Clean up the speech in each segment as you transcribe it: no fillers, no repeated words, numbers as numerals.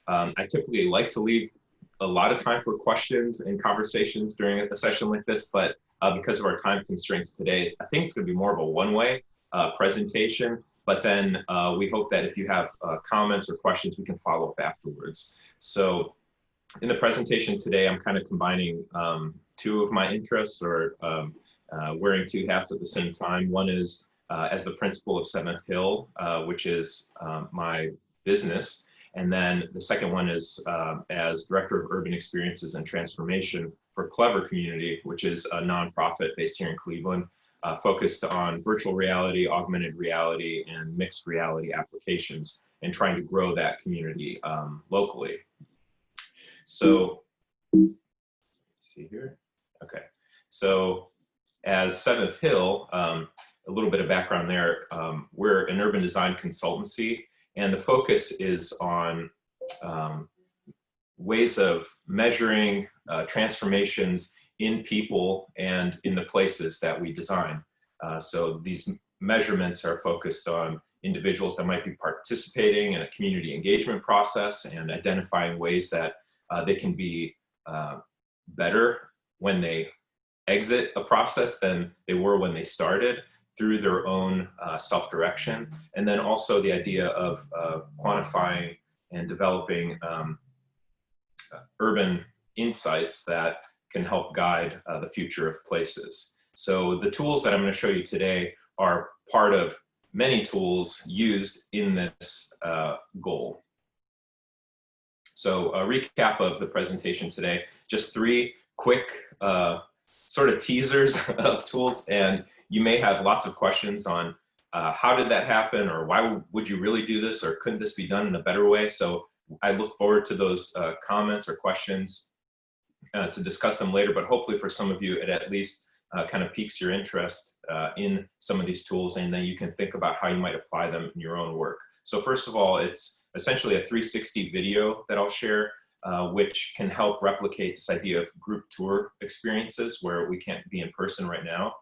I typically like to leave a lot of time for questions and conversations during a session like this, but because of our time constraints today, I think it's going to be more of a one-way presentation. But then we hope that if you have comments or questions, we can follow up afterwards. So in the presentation today, I'm kind of combining two of my interests, or wearing two hats at the same time. One is as the principal of 7th Hill, which is my business. And then the second one is as Director of Urban Experiences and Transformation for CLEVR Community, which is a nonprofit based here in Cleveland, focused on virtual reality, augmented reality, and mixed reality applications, and trying to grow that community locally. So, let's see here. Okay. So as 7th Hill, a little bit of background there, we're an urban design consultancy, and the focus is on ways of measuring transformations in people and in the places that we design. So these measurements are focused on individuals that might be participating in a community engagement process and identifying ways that they can be better when they exit a process than they were when they started, through their own self-direction. And then also the idea of quantifying and developing urban insights that can help guide the future of places. So the tools that I'm going to show you today are part of many tools used in this goal. So a recap of the presentation today, just 3 quick sort of teasers of tools, and you may have lots of questions on how did that happen, or why would you really do this, or couldn't this be done in a better way? So I look forward to those comments or questions to discuss them later, but hopefully for some of you it at least kind of piques your interest in some of these tools, and then you can think about how you might apply them in your own work. So first of all, it's essentially a 360 video that I'll share, which can help replicate this idea of group tour experiences where we can't be in person right now.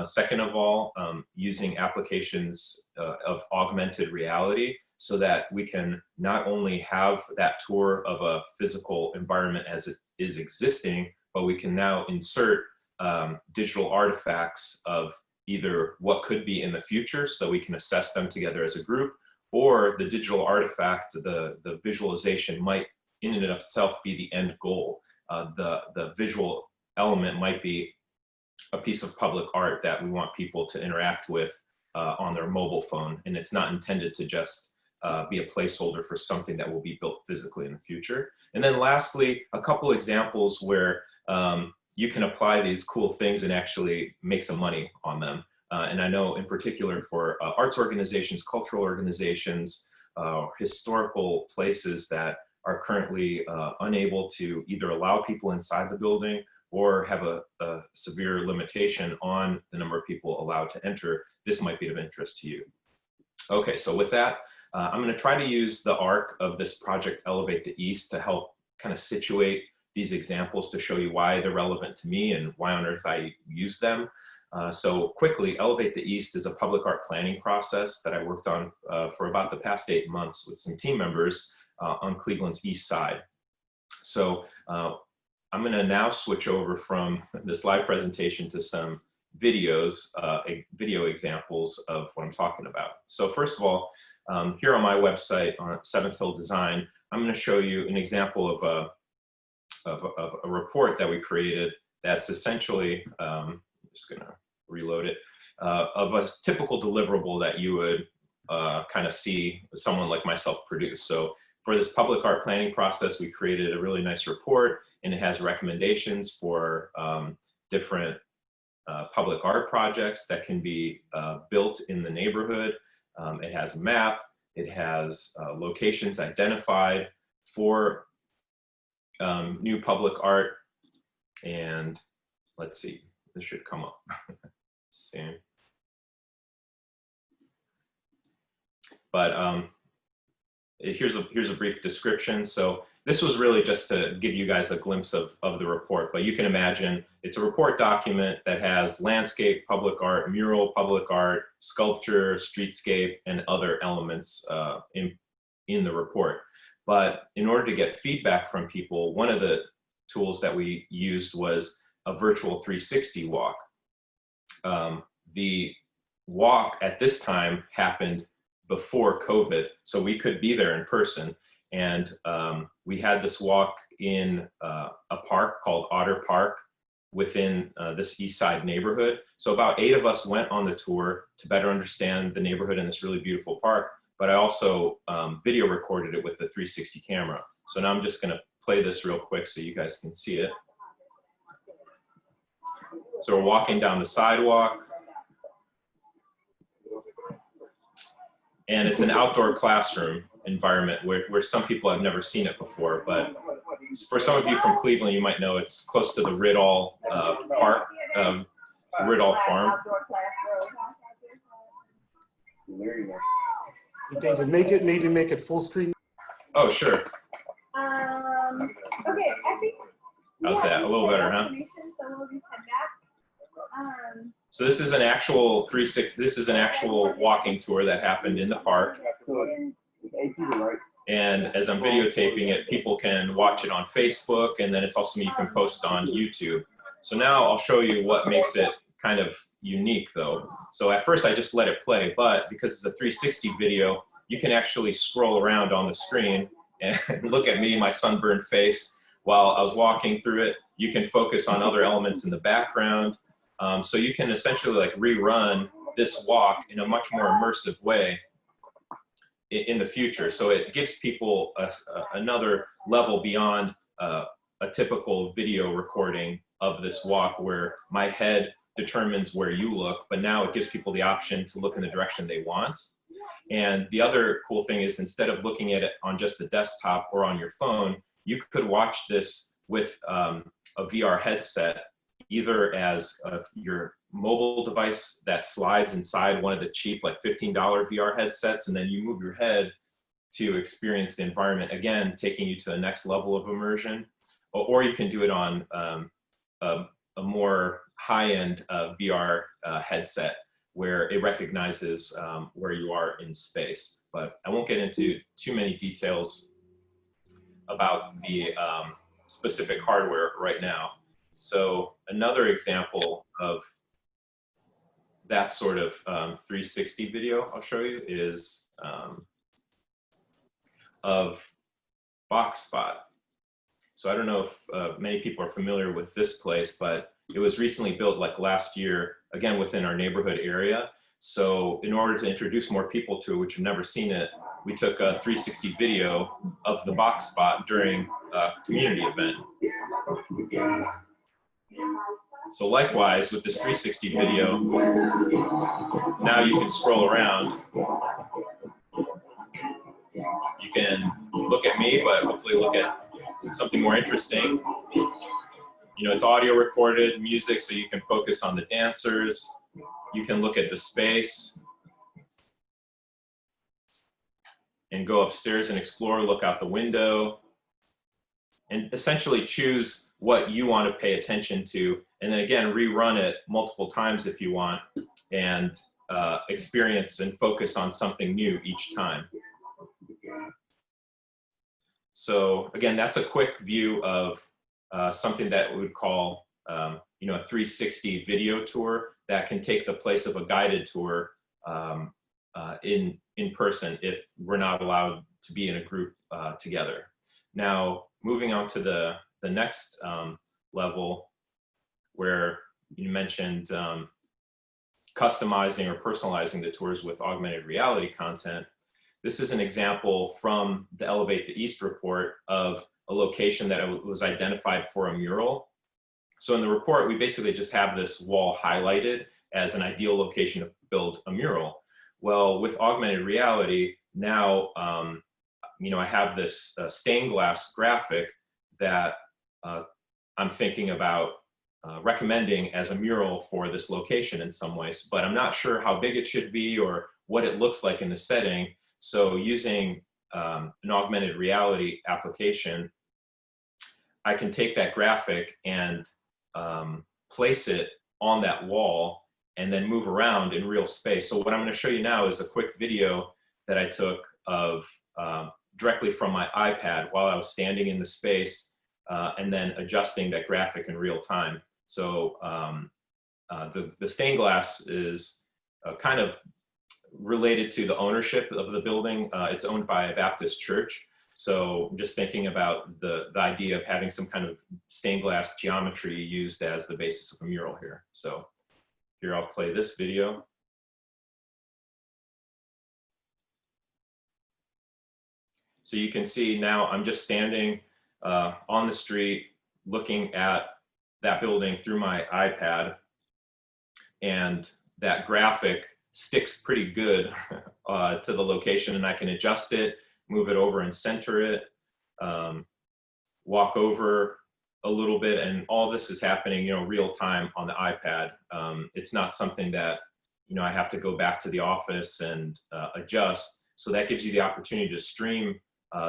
Second of all, using applications of augmented reality so that we can not only have that tour of a physical environment as it is existing, but we can now insert digital artifacts of either what could be in the future so that we can assess them together as a group, or the digital artifact, the visualization might in and of itself be the end goal. The visual element might be a piece of public art that we want people to interact with on their mobile phone, and it's not intended to just be a placeholder for something that will be built physically in the future. And then lastly, a couple examples where you can apply these cool things and actually make some money on them. And I know in particular for arts organizations, cultural organizations, historical places that are currently unable to either allow people inside the building or have a severe limitation on the number of people allowed to enter, this might be of interest to you. Okay, so with that, I'm going to try to use the arc of this project Elevate the East to help kind of situate these examples to show you why they're relevant to me and why on earth I use them. So quickly, Elevate the East is a public art planning process that I worked on for about the past 8 months with some team members on Cleveland's East Side. So I'm going to now switch over from this live presentation to some videos, video examples of what I'm talking about. So first of all, here on my website on 7th Hill Design, I'm going to show you an example of a report that we created that's essentially, I'm just going to reload it, of a typical deliverable that you would kind of see someone like myself produce. So for this public art planning process, we created a really nice report, and it has recommendations for different public art projects that can be built in the neighborhood. It has a map, it has locations identified for new public art, and let's see, this should come up soon. But here's a brief description. So this was really just to give you guys a glimpse of the report, but you can imagine it's a report document that has landscape, public art, mural, public art, sculpture, streetscape, and other elements in the report. But in order to get feedback from people, one of the tools that we used was a virtual 360 walk. The walk at this time happened before COVID, so we could be there in person. And we had this walk in a park called Otter Park within this East Side neighborhood. So about 8 of us went on the tour to better understand the neighborhood in this really beautiful park, but I also video recorded it with the 360 camera. So now I'm just gonna play this real quick so you guys can see it. So we're walking down the sidewalk, and it's an outdoor classroom environment where some people have never seen it before, but for some of you from Cleveland, you might know it's close to the Riddall Park, Riddall Farm. David, maybe make it full screen. Oh, sure. Okay, I think. How's that? A little better, huh? So this is an actual 360. This is an actual walking tour that happened in the park. And as I'm videotaping it, people can watch it on Facebook, and then it's also something you can post on YouTube. So now I'll show you what makes it kind of unique though. So at first I just let it play, but because it's a 360 video, you can actually scroll around on the screen and look at me, my sunburned face, while I was walking through it. You can focus on other elements in the background. So you can essentially like rerun this walk in a much more immersive way in the future. So it gives people another level beyond a typical video recording of this walk where my head determines where you look, but now it gives people the option to look in the direction they want. And the other cool thing is, instead of looking at it on just the desktop or on your phone, you could watch this with a VR headset, either as your mobile device that slides inside one of the cheap, like $15 VR headsets, and then you move your head to experience the environment, again, taking you to the next level of immersion. Or you can do it on a more high-end VR headset where it recognizes where you are in space. But I won't get into too many details about the specific hardware right now. So another example of that sort of 360 video I'll show you is of BoxSpot. So I don't know if many people are familiar with this place, but it was recently built like last year, again, within our neighborhood area. So in order to introduce more people to it, which have never seen it, we took a 360 video of the BoxSpot during a community event. So likewise, with this 360 video, now you can scroll around. You can look at me, but hopefully look at something more interesting. You know, it's audio recorded, music, so you can focus on the dancers. You can look at the space and go upstairs and explore, look out the window, and essentially choose what you want to pay attention to. And then again, rerun it multiple times if you want, and experience and focus on something new each time. So again, that's a quick view of something that we would call you know, a 360 video tour that can take the place of a guided tour in person if we're not allowed to be in a group together. Now, moving on to the next level, where you mentioned customizing or personalizing the tours with augmented reality content. This is an example from the Elevate the East report of a location that was identified for a mural. So in the report, we basically just have this wall highlighted as an ideal location to build a mural. Well, with augmented reality, now you know, I have this stained glass graphic that I'm thinking about recommending as a mural for this location in some ways, but I'm not sure how big it should be or what it looks like in the setting. So using an augmented reality application, I can take that graphic and place it on that wall and then move around in real space. So what I'm going to show you now is a quick video that I took of directly from my iPad while I was standing in the space, and then adjusting that graphic in real time. So the stained glass is kind of related to the ownership of the building. It's owned by a Baptist church. So just thinking about the idea of having some kind of stained glass geometry used as the basis of a mural here. So here I'll play this video. So you can see now I'm just standing on the street looking at that building through my iPad, and that graphic sticks pretty good to the location, and I can adjust it, move it over and center it, walk over a little bit, and all this is happening, real time on the iPad. It's not something that, I have to go back to the office and adjust. So that gives you the opportunity to stream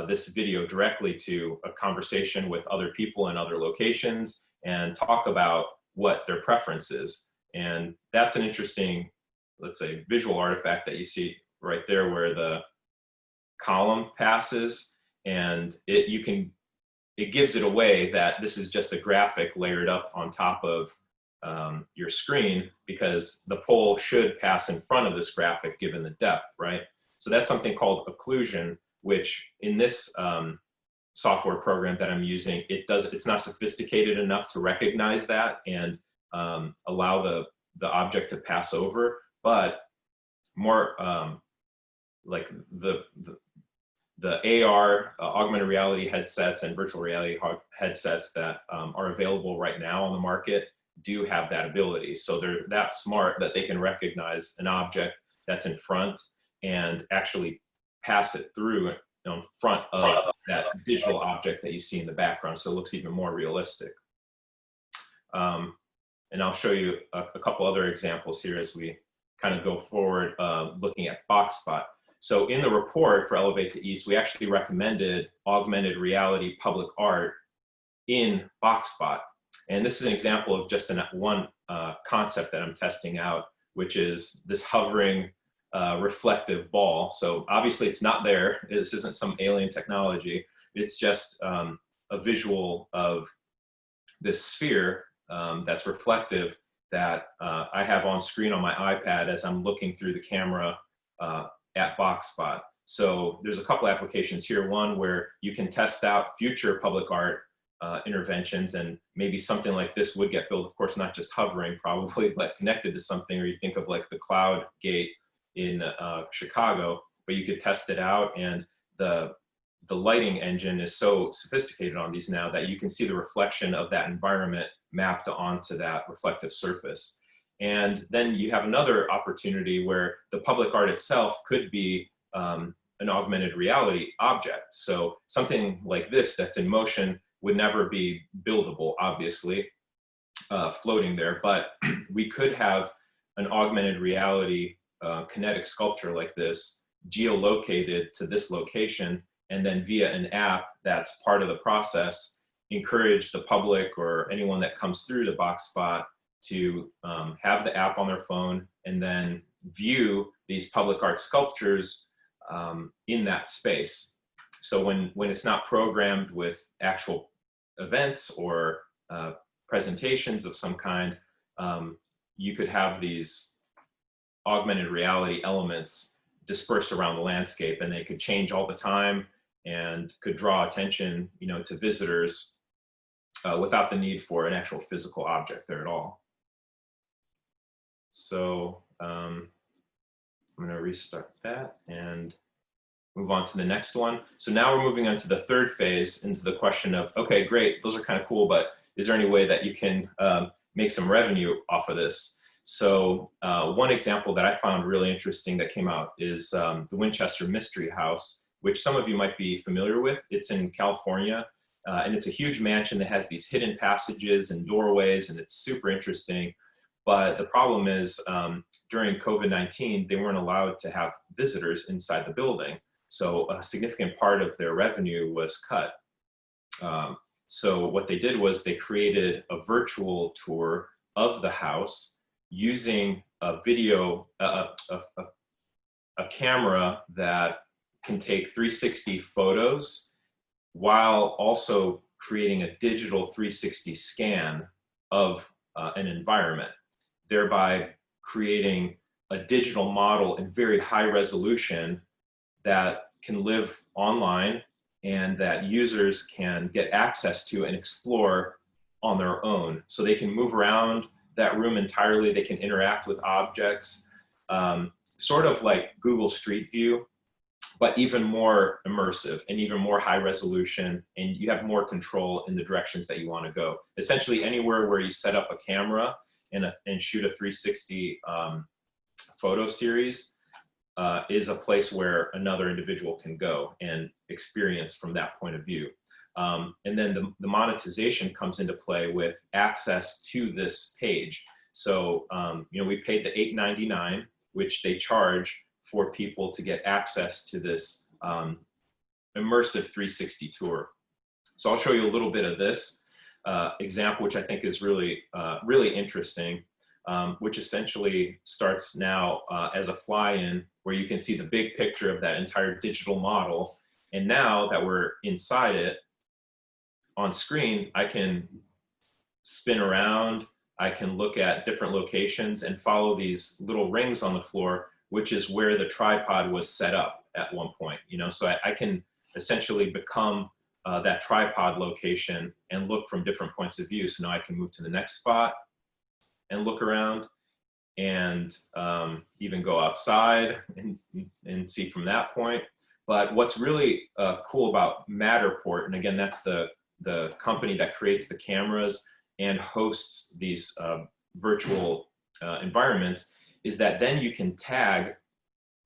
this video directly to a conversation with other people in other locations and talk about what their preference is. And that's an interesting, let's say, visual artifact that you see right there, where the column passes, and it gives it away that this is just a graphic layered up on top of your screen, because the pole should pass in front of this graphic given the depth, right? So that's something called occlusion, which in this software program that I'm using, it's not sophisticated enough to recognize that and allow the object to pass over, but more like the AR, augmented reality headsets and virtual reality headsets that are available right now on the market do have that ability. So they're that smart that they can recognize an object that's in front and actually pass it through in front of that digital object that you see in the background, so it looks even more realistic. And I'll show you a couple other examples here as we kind of go forward, looking at BoxSpot. So in the report for Elevate to East, we actually recommended augmented reality public art in BoxSpot. And this is an example of just one concept that I'm testing out, which is this hovering reflective ball. So obviously it's not there. This isn't some alien technology. It's just a visual of this sphere that's reflective that I have on screen on my iPad as I'm looking through the camera at BoxSpot. So there's a couple applications here. One where you can test out future public art interventions, and maybe something like this would get built, of course, not just hovering probably, but connected to something, or you think of like the Cloud Gate in Chicago, but you could test it out, and the lighting engine is so sophisticated on these now that you can see the reflection of that environment mapped onto that reflective surface. And then you have another opportunity where the public art itself could be an augmented reality object. So something like this that's in motion would never be buildable, obviously, floating there, but we could have an augmented reality kinetic sculpture like this geolocated to this location, and then via an app that's part of the process, encourage the public or anyone that comes through the BoxSpot to have the app on their phone and then view these public art sculptures in that space. So when it's not programmed with actual events or presentations of some kind, you could have these augmented reality elements dispersed around the landscape, and they could change all the time and could draw attention, to visitors without the need for an actual physical object there at all. So I'm going to restart that and move on to the next one. So now we're moving on to the third phase, into the question of, okay, great, those are kind of cool, but is there any way that you can make some revenue off of this? So one example that I found really interesting that came out is the Winchester Mystery House, which some of you might be familiar with. It's in California, and it's a huge mansion that has these hidden passages and doorways, and it's super interesting. But the problem is during COVID-19, they weren't allowed to have visitors inside the building. So a significant part of their revenue was cut. So what they did was they created a virtual tour of the house using a video, a camera that can take 360 photos while also creating a digital 360 scan of an environment, thereby creating a digital model in very high resolution that can live online and that users can get access to and explore on their own. So they can move around that room entirely, they can interact with objects, sort of like Google Street View, but even more immersive and even more high resolution, and you have more control in the directions that you want to go. Essentially anywhere where you set up a camera and shoot a 360 photo series is a place where another individual can go and experience from that point of view. And then the monetization comes into play with access to this page. So, you know, we paid the $8.99, which they charge for people to get access to this immersive 360 tour. So I'll show you a little bit of this example, which I think is really, really interesting, which essentially starts now as a fly-in where you can see the big picture of that entire digital model. And now that we're inside it, on screen, I can spin around, I can look at different locations and follow these little rings on the floor, which is where the tripod was set up at one point, you know, so I can essentially become that tripod location and look from different points of view. So now I can move to the next spot and look around and even go outside and see from that point. But what's really cool about Matterport, and again, that's the company that creates the cameras and hosts these virtual environments, is that then you can tag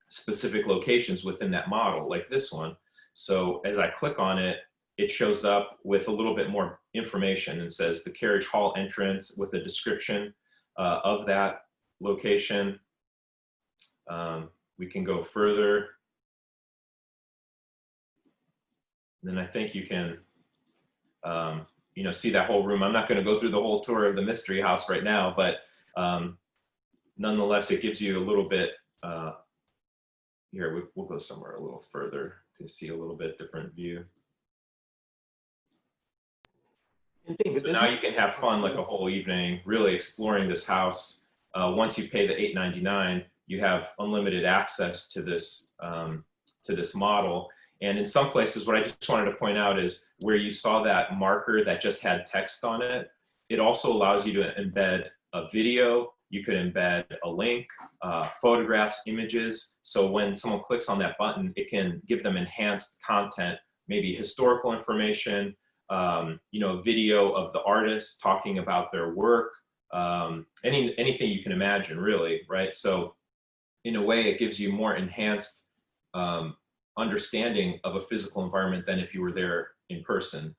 specific locations within that model, like this one. So as I click on it, it shows up with a little bit more information and says the carriage hall entrance with a description of that location. We can go further. And then I think you can you know, see that whole room. I'm not going to go through the whole tour of the mystery house right now, but nonetheless, it gives you a little bit, here, we'll go somewhere a little further to see a little bit different view. And David, so now you can have fun like a whole evening, really exploring this house. Once you pay the $8.99, you have unlimited access to this model. And in some places, what I just wanted to point out is where you saw that marker that just had text on it, it also allows you to embed a video. You could embed a link, photographs, images. So when someone clicks on that button, it can give them enhanced content, maybe historical information, you know, a video of the artist talking about their work, anything you can imagine, really, right? So in a way, it gives you more enhanced understanding of a physical environment than if you were there in person.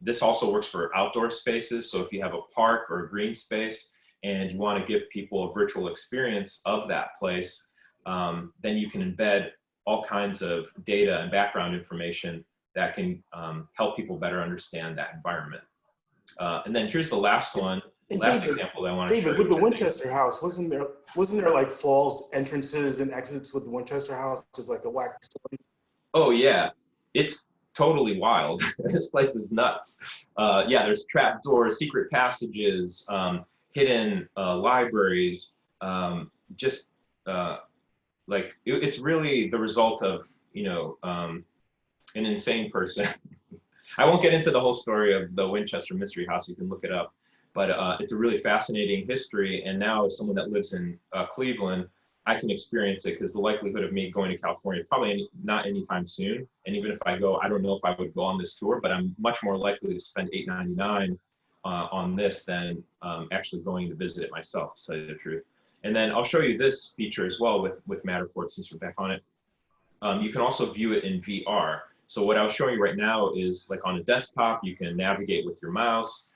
This also works for outdoor spaces. So if you have a park or a green space and you want to give people a virtual experience of that place, then you can embed all kinds of data and background information that can help people better understand that environment. And then here's the last one, last example that I want to show you. David, with the Winchester House, wasn't there like false entrances and exits with the Winchester House, just like a whack story? Oh yeah, it's totally wild. This place is nuts. Yeah, there's trap doors, secret passages, hidden libraries. Just like it's really the result of, you know, an insane person. I won't get into the whole story of the Winchester Mystery House. You can look it up, but it's a really fascinating history. And now, as someone that lives in Cleveland, I can experience it because the likelihood of me going to California, probably not anytime soon. And even if I go, I don't know if I would go on this tour, but I'm much more likely to spend $8.99 on this than actually going to visit it myself, to tell you the truth. And then I'll show you this feature as well with Matterport, since we're back on it. You can also view it in VR. So what I was showing you right now is like on a desktop, you can navigate with your mouse.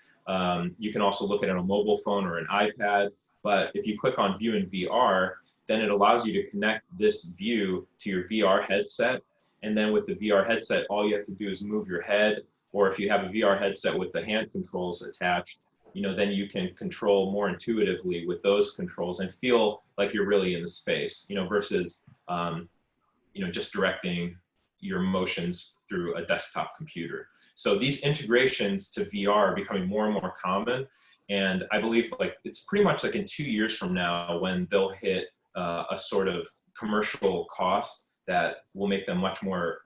You can also look at it on a mobile phone or an iPad. But if you click on view in VR, then it allows you to connect this view to your VR headset. And then with the VR headset, all you have to do is move your head, or if you have a VR headset with the hand controls attached, you know, then you can control more intuitively with those controls and feel like you're really in the space, you know, versus, you know, just directing your emotions through a desktop computer. So these integrations to VR are becoming more and more common. And I believe like it's pretty much like in 2 years from now when they'll hit a sort of commercial cost that will make them much more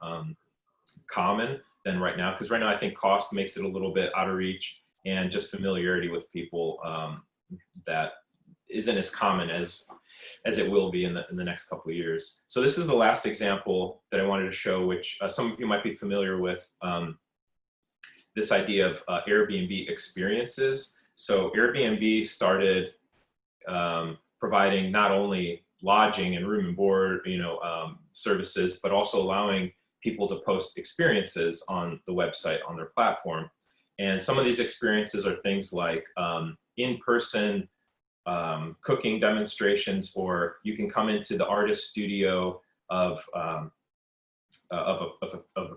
common than right now. Because right now I think cost makes it a little bit out of reach, and just familiarity with people that isn't as common as it will be in the next couple of years. So this is the last example that I wanted to show, which some of you might be familiar with, this idea of Airbnb experiences. So Airbnb started providing not only lodging and room and board, services, but also allowing people to post experiences on the website, on their platform. And some of these experiences are things like in-person cooking demonstrations, or you can come into the artist studio of a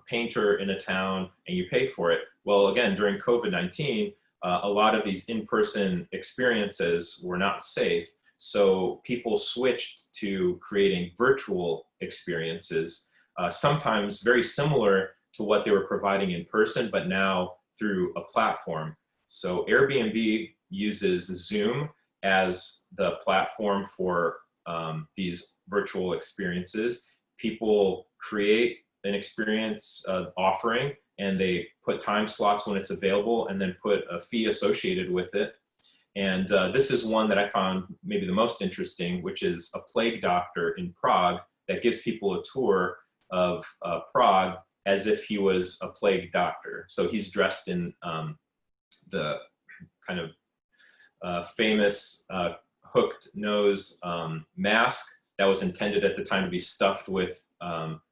painter in a town and you pay for it. Well, again, during COVID-19, a lot of these in-person experiences were not safe. So people switched to creating virtual experiences, sometimes very similar to what they were providing in person, but now through a platform. So Airbnb uses Zoom as the platform for these virtual experiences. People create an experience offering, and they put time slots when it's available and then put a fee associated with it. And this is one that I found maybe the most interesting, which is a plague doctor in Prague that gives people a tour of Prague as if he was a plague doctor. So he's dressed in the kind of famous hooked nose mask that was intended at the time to be stuffed with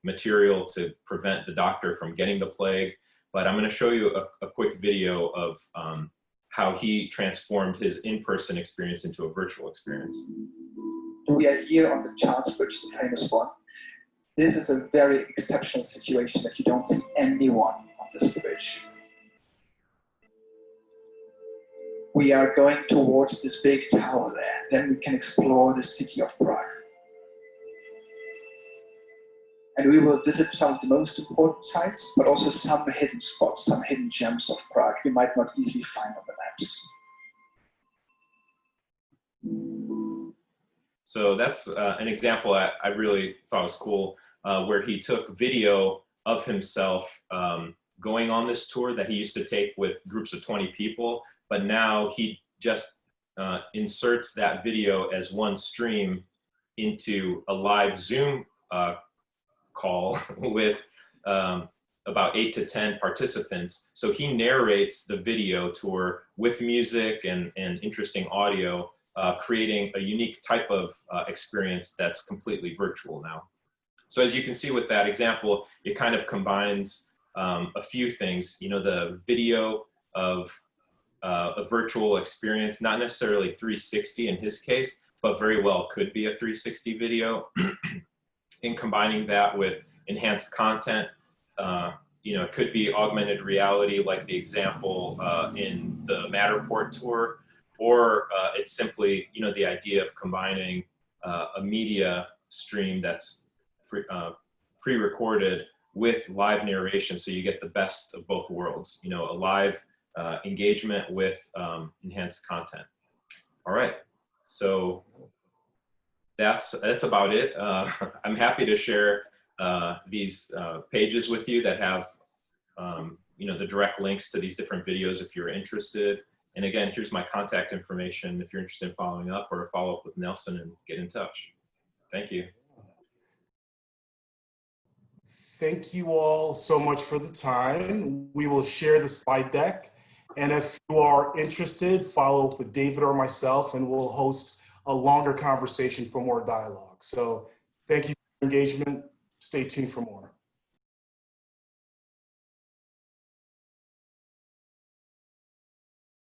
material to prevent the doctor from getting the plague. But I'm going to show you a quick video of how he transformed his in-person experience into a virtual experience. We are here on the Charles Bridge, the famous one. This is a very exceptional situation that you don't see anyone on this bridge. We are going towards this big tower there. Then we can explore the city of Prague. And we will visit some of the most important sites, but also some hidden spots, some hidden gems of Prague you might not easily find on the maps. So that's an example I really thought was cool, where he took video of himself going on this tour that he used to take with groups of 20 people, but now he just inserts that video as one stream into a live Zoom call with about 8 to 10 participants. So he narrates the video tour with music and interesting audio, creating a unique type of experience that's completely virtual now. So as you can see with that example, it kind of combines a few things, the video of a virtual experience, not necessarily 360 in his case, but very well could be a 360 video. In combining that with enhanced content, it could be augmented reality like the example in the Matterport tour, or it's simply, the idea of combining a media stream that's pre-recorded with live narration, so you get the best of both worlds, a live engagement with enhanced content. All right, so that's about it. I'm happy to share these pages with you that have the direct links to these different videos if you're interested. And again, here's my contact information if you're interested in following up or follow up with Nelson and get in touch. Thank you. Thank you all so much for the time. We will share the slide deck. And if you are interested, follow up with David or myself, and we'll host a longer conversation for more dialogue. So thank you for your engagement. Stay tuned for more.